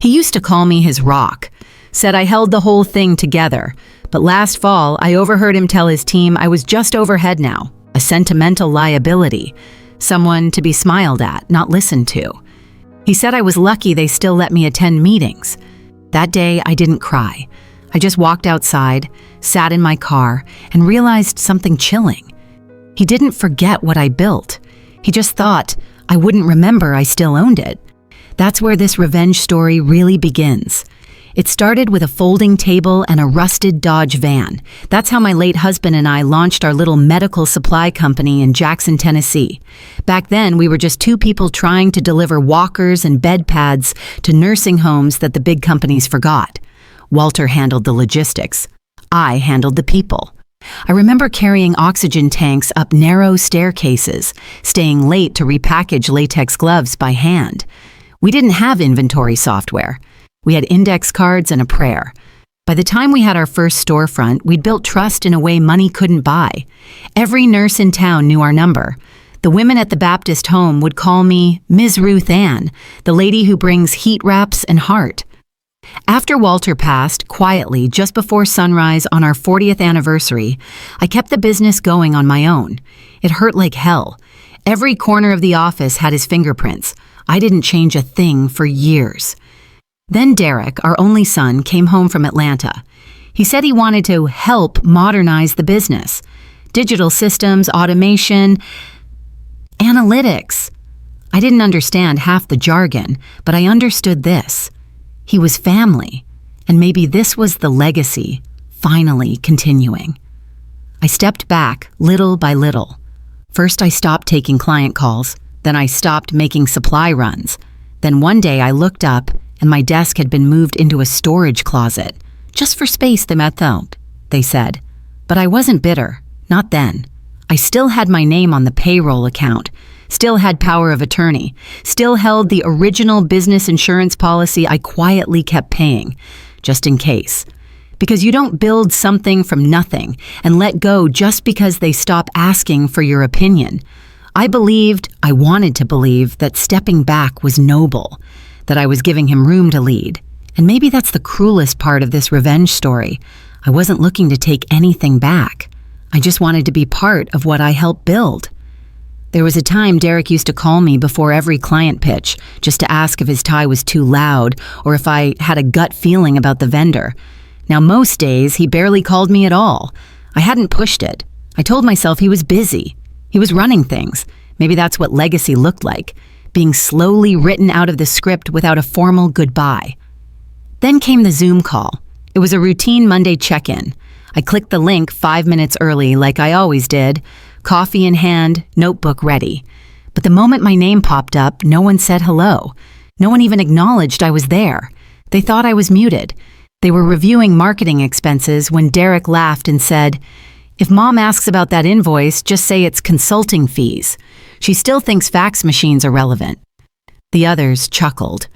He used to call me his rock, said I held the whole thing together, but last fall I overheard him tell his team I was just overhead now, a sentimental liability, someone to be smiled at, not listened to. He said I was lucky they still let me attend meetings. That day I didn't cry. I just walked outside, sat in my car, and realized something chilling. He didn't forget what I built. He just thought I wouldn't remember I still owned it. That's where this revenge story really begins. It started with a folding table and a rusted Dodge van. That's how my late husband and I launched our little medical supply company in Jackson, Tennessee. Back then, we were just two people trying to deliver walkers and bed pads to nursing homes that the big companies forgot. Walter handled the logistics. I handled the people. I remember carrying oxygen tanks up narrow staircases, staying late to repackage latex gloves by hand. We didn't have inventory software. We had index cards and a prayer. By the time we had our first storefront, we'd built trust in a way money couldn't buy. Every nurse in town knew our number. The women at the Baptist home would call me Ms. Ruth Anne, the lady who brings heat wraps and heart. After Walter passed, quietly, just before sunrise on our 40th anniversary, I kept the business going on my own. It hurt like hell. Every corner of the office had his fingerprints. I didn't change a thing for years. Then Derek, our only son, came home from Atlanta. He said he wanted to help modernize the business. Digital systems, automation, analytics. I didn't understand half the jargon, but I understood this. He was family, and maybe this was the legacy, finally continuing. I stepped back, little by little. First, I stopped taking client calls. Then I stopped making supply runs. Then one day I looked up, and my desk had been moved into a storage closet. Just for space, they said. But I wasn't bitter, not then. I still had my name on the payroll account, still had power of attorney, still held the original business insurance policy I quietly kept paying, just in case. Because you don't build something from nothing and let go just because they stop asking for your opinion. I wanted to believe that stepping back was noble, that I was giving him room to lead. And maybe that's the cruelest part of this revenge story. I wasn't looking to take anything back. I just wanted to be part of what I helped build. There was a time Derek used to call me before every client pitch, just to ask if his tie was too loud or if I had a gut feeling about the vendor. Now, most days, he barely called me at all. I hadn't pushed it. I told myself he was busy. He was running things. Maybe that's what legacy looked like, being slowly written out of the script without a formal goodbye. Then came the Zoom call. It was a routine Monday check-in. I clicked the link 5 minutes early, like I always did, coffee in hand, notebook ready. But the moment my name popped up, no one said hello. No one even acknowledged I was there. They thought I was muted. They were reviewing marketing expenses when Derek laughed and said, "If Mom asks about that invoice, just say it's consulting fees. She still thinks fax machines are relevant." The others chuckled.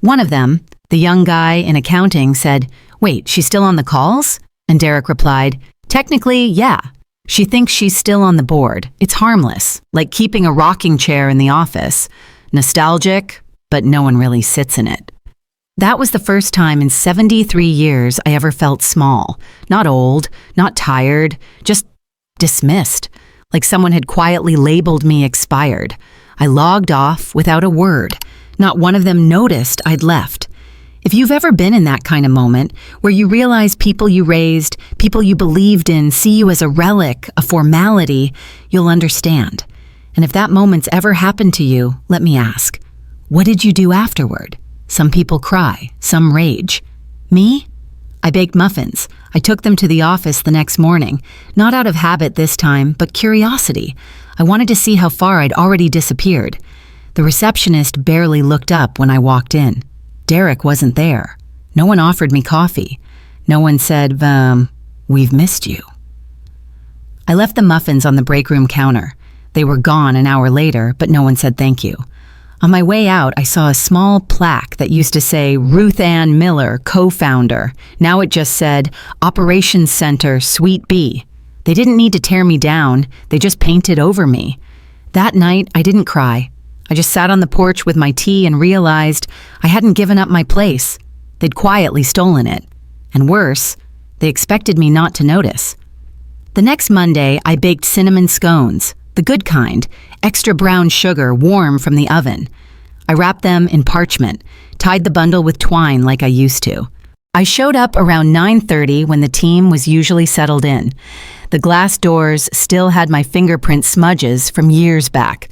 One of them, the young guy in accounting, said, "Wait, she's still on the calls?" And Derek replied, "Technically, yeah. She thinks she's still on the board. It's harmless, like keeping a rocking chair in the office. Nostalgic, but no one really sits in it." That was the first time in 73 years I ever felt small. Not old, not tired, just dismissed, like someone had quietly labeled me expired. I logged off without a word. Not one of them noticed I'd left. If you've ever been in that kind of moment, where you realize people you raised, people you believed in, see you as a relic, a formality, you'll understand. And if that moment's ever happened to you, let me ask, what did you do afterward? Some people cry, some rage. Me? I baked muffins. I took them to the office the next morning, not out of habit this time, but curiosity. I wanted to see how far I'd already disappeared. The receptionist barely looked up when I walked in. Derek wasn't there. No one offered me coffee. No one said, "We've missed you." I left the muffins on the break room counter. They were gone an hour later, but no one said thank you. On my way out, I saw a small plaque that used to say Ruth Anne Miller, co-founder. Now it just said Operations Center, Suite B. They didn't need to tear me down. They just painted over me. That night, I didn't cry. I just sat on the porch with my tea and realized I hadn't given up my place. They'd quietly stolen it. And worse, they expected me not to notice. The next Monday, I baked cinnamon scones, the good kind, extra brown sugar warm from the oven. I wrapped them in parchment, tied the bundle with twine like I used to. I showed up around 9:30 when the team was usually settled in. The glass doors still had my fingerprint smudges from years back.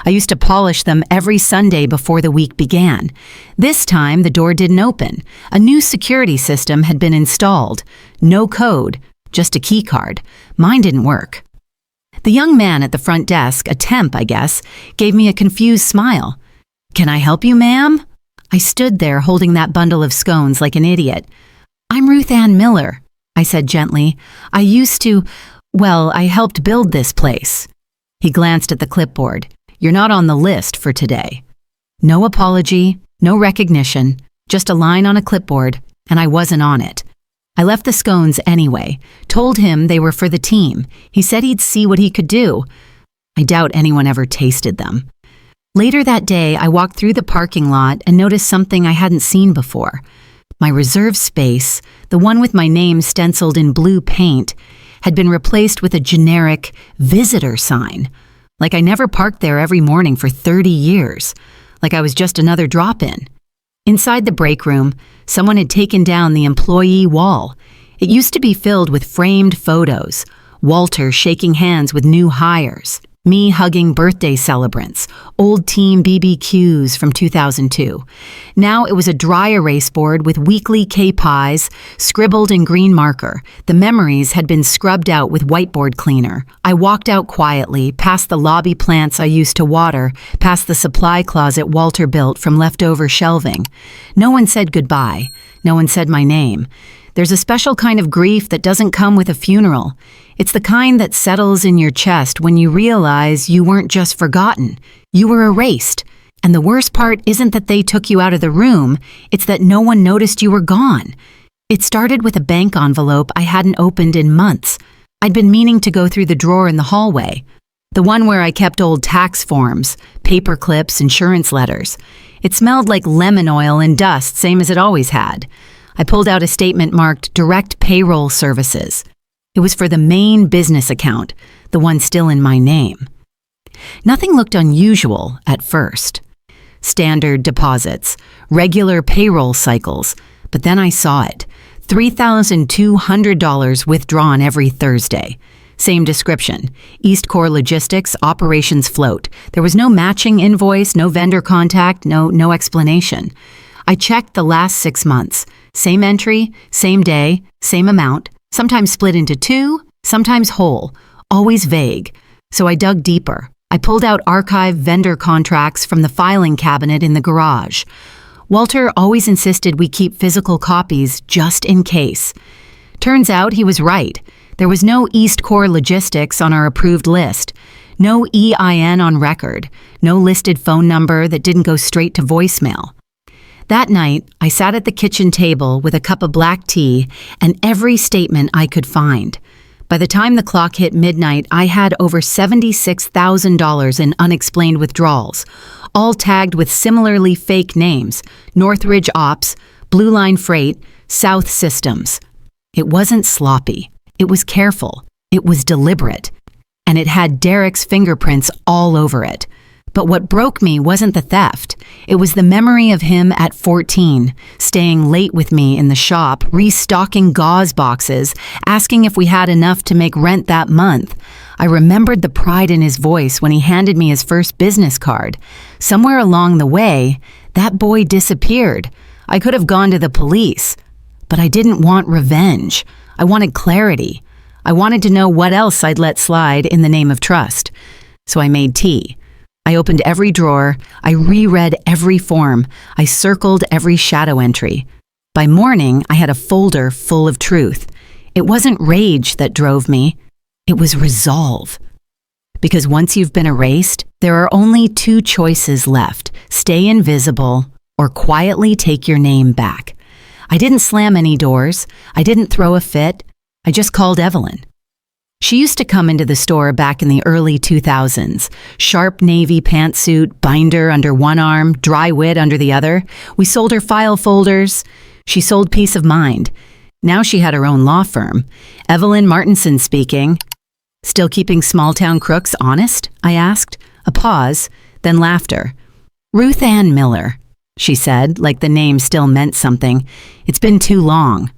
I used to polish them every Sunday before the week began. This time, the door didn't open. A new security system had been installed. No code, just a key card. Mine didn't work. The young man at the front desk, a temp, I guess, gave me a confused smile. "Can I help you, ma'am?" I stood there holding that bundle of scones like an idiot. "I'm Ruth Anne Miller," I said gently. I helped build this place." He glanced at the clipboard. "You're not on the list for today." No apology, no recognition, just a line on a clipboard, and I wasn't on it. I left the scones anyway, told him they were for the team. He said he'd see what he could do. I doubt anyone ever tasted them. Later that day, I walked through the parking lot and noticed something I hadn't seen before. My reserve space, the one with my name stenciled in blue paint, had been replaced with a generic visitor sign. Like I never parked there every morning for 30 years. Like I was just another drop-in. Inside the break room, someone had taken down the employee wall. It used to be filled with framed photos. Walter shaking hands with new hires. Me hugging birthday celebrants, old team BBQs from 2002. Now it was a dry erase board with weekly K-pies scribbled in green marker. The memories had been scrubbed out with whiteboard cleaner. I walked out quietly, past the lobby plants I used to water, past the supply closet Walter built from leftover shelving. No one said goodbye. No one said my name. There's a special kind of grief that doesn't come with a funeral. It's the kind that settles in your chest when you realize you weren't just forgotten, you were erased. And the worst part isn't that they took you out of the room, it's that no one noticed you were gone. It started with a bank envelope I hadn't opened in months. I'd been meaning to go through the drawer in the hallway, the one where I kept old tax forms, paper clips, insurance letters. It smelled like lemon oil and dust, same as it always had. I pulled out a statement marked Direct Payroll Services. It was for the main business account, the one still in my name. Nothing looked unusual at first. Standard deposits, regular payroll cycles, but then I saw it. $3,200 withdrawn every Thursday. Same description. East Core Logistics, operations float. There was no matching invoice, no vendor contact, no explanation. I checked the last 6 months. Same entry, same day, same amount, sometimes split into two, sometimes whole, always vague. So I dug deeper. I pulled out archived vendor contracts from the filing cabinet in the garage. Walter always insisted we keep physical copies just in case. Turns out he was right. There was no East Core Logistics on our approved list. No EIN on record. No listed phone number that didn't go straight to voicemail. That night, I sat at the kitchen table with a cup of black tea and every statement I could find. By the time the clock hit midnight, I had over $76,000 in unexplained withdrawals, all tagged with similarly fake names: Northridge Ops, Blue Line Freight, South Systems. It wasn't sloppy. It was careful. It was deliberate. And it had Derek's fingerprints all over it. But what broke me wasn't the theft. It was the memory of him at 14, staying late with me in the shop, restocking gauze boxes, asking if we had enough to make rent that month. I remembered the pride in his voice when he handed me his first business card. Somewhere along the way, that boy disappeared. I could have gone to the police, but I didn't want revenge. I wanted clarity. I wanted to know what else I'd let slide in the name of trust. So I made tea. I opened every drawer, I reread every form, I circled every shadow entry. By morning, I had a folder full of truth. It wasn't rage that drove me, it was resolve. Because once you've been erased, there are only two choices left: stay invisible or quietly take your name back. I didn't slam any doors, I didn't throw a fit, I just called Evelyn. She used to come into the store back in the early 2000s. Sharp navy pantsuit, binder under one arm, dry wit under the other. We sold her file folders. She sold peace of mind. Now she had her own law firm. Evelyn Martinson speaking. Still keeping small-town crooks honest? I asked. A pause, then laughter. Ruth Anne Miller, she said, like the name still meant something. It's been too long.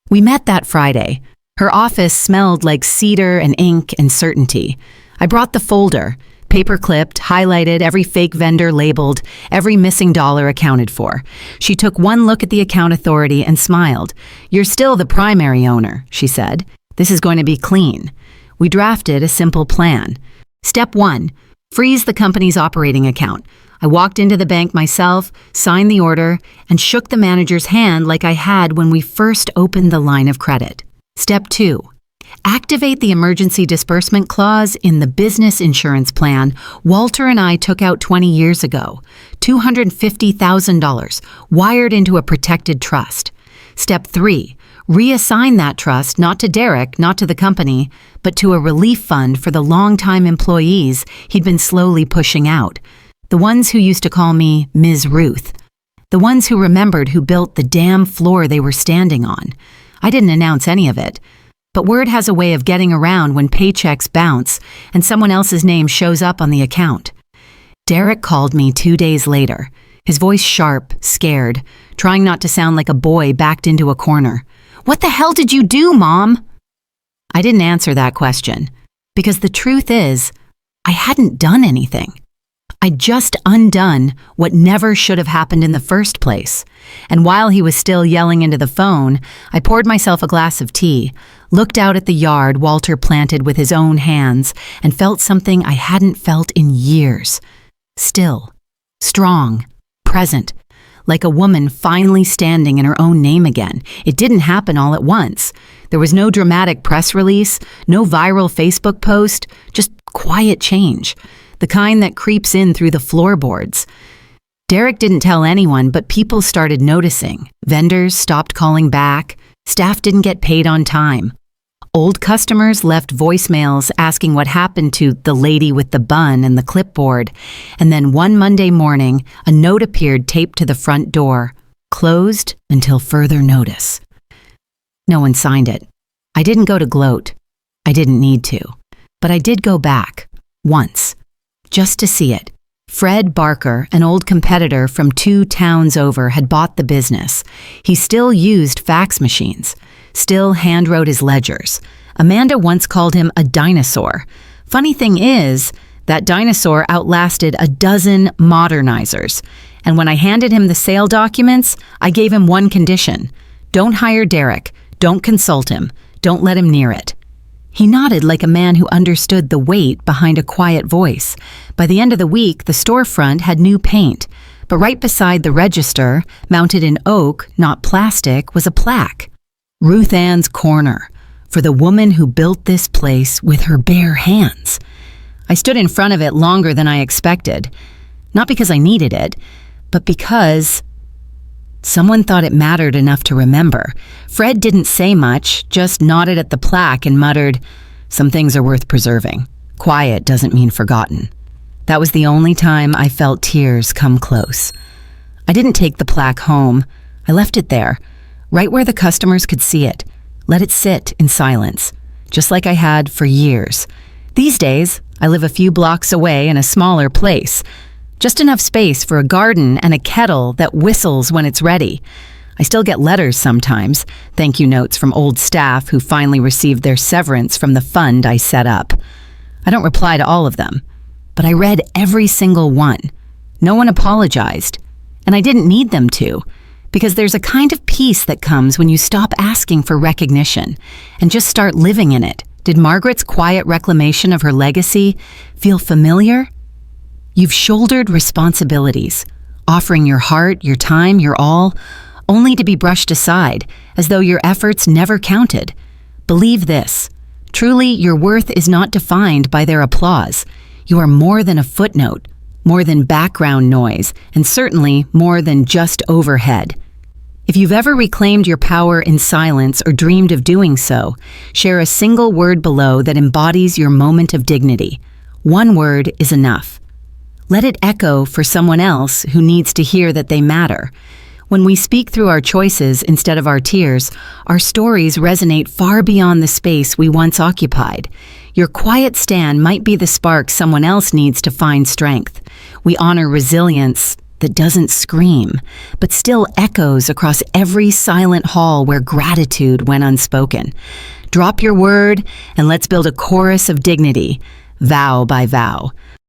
We met that Friday. Her office smelled like cedar and ink and certainty. I brought the folder, paper-clipped, highlighted, every fake vendor labeled, every missing dollar accounted for. She took one look at the account authority and smiled. You're still the primary owner, she said. This is going to be clean. We drafted a simple plan. Step 1, freeze the company's operating account. I walked into the bank myself, signed the order, and shook the manager's hand like I had when we first opened the line of credit. Step 2, activate the emergency disbursement clause in the business insurance plan Walter and I took out 20 years ago, $250,000, wired into a protected trust. Step 3, reassign that trust not to Derek, not to the company, but to a relief fund for the longtime employees he'd been slowly pushing out. The ones who used to call me Ms. Ruth. The ones who remembered who built the damn floor they were standing on. I didn't announce any of it, but word has a way of getting around when paychecks bounce and someone else's name shows up on the account. Derek called me 2 days later, his voice sharp, scared, trying not to sound like a boy backed into a corner. What the hell did you do, Mom? I didn't answer that question, because the truth is, I hadn't done anything. I'd just undone what never should have happened in the first place. And while he was still yelling into the phone, I poured myself a glass of tea, looked out at the yard Walter planted with his own hands, and felt something I hadn't felt in years. Still, strong, present, like a woman finally standing in her own name again. It didn't happen all at once. There was no dramatic press release, no viral Facebook post, just quiet change. The kind that creeps in through the floorboards. Derek didn't tell anyone, but people started noticing. Vendors stopped calling back. Staff didn't get paid on time. Old customers left voicemails asking what happened to the lady with the bun and the clipboard. And then one Monday morning, a note appeared taped to the front door, closed until further notice. No one signed it. I didn't go to gloat. I didn't need to. But I did go back, once. Just to see it. Fred Barker, an old competitor from 2 towns over, had bought the business. He still used fax machines, still handwrote his ledgers. Amanda once called him a dinosaur. Funny thing is, that dinosaur outlasted a dozen modernizers. And when I handed him the sale documents, I gave him one condition. Don't hire Derek. Don't consult him. Don't let him near it. He nodded like a man who understood the weight behind a quiet voice. By the end of the week, the storefront had new paint, but right beside the register, mounted in oak, not plastic, was a plaque. Ruth Anne's Corner, for the woman who built this place with her bare hands. I stood in front of it longer than I expected, not because I needed it, but because someone thought it mattered enough to remember. Fred didn't say much, just nodded at the plaque and muttered, "Some things are worth preserving. Quiet doesn't mean forgotten." That was the only time I felt tears come close. I didn't take the plaque home. I left it there, right where the customers could see it. Let it sit in silence, just like I had for years. These days, I live a few blocks away in a smaller place. Just enough space for a garden and a kettle that whistles when it's ready. I still get letters sometimes, thank you notes from old staff who finally received their severance from the fund I set up. I don't reply to all of them, but I read every single one. No one apologized, and I didn't need them to, because there's a kind of peace that comes when you stop asking for recognition and just start living in it. Did Margaret's quiet reclamation of her legacy feel familiar? You've shouldered responsibilities, offering your heart, your time, your all, only to be brushed aside, as though your efforts never counted. Believe this, truly your worth is not defined by their applause. You are more than a footnote, more than background noise, and certainly more than just overhead. If you've ever reclaimed your power in silence or dreamed of doing so, share a single word below that embodies your moment of dignity. One word is enough. Let it echo for someone else who needs to hear that they matter. When we speak through our choices instead of our tears, our stories resonate far beyond the space we once occupied. Your quiet stand might be the spark someone else needs to find strength. We honor resilience that doesn't scream, but still echoes across every silent hall where gratitude went unspoken. Drop your word and let's build a chorus of dignity, vow by vow.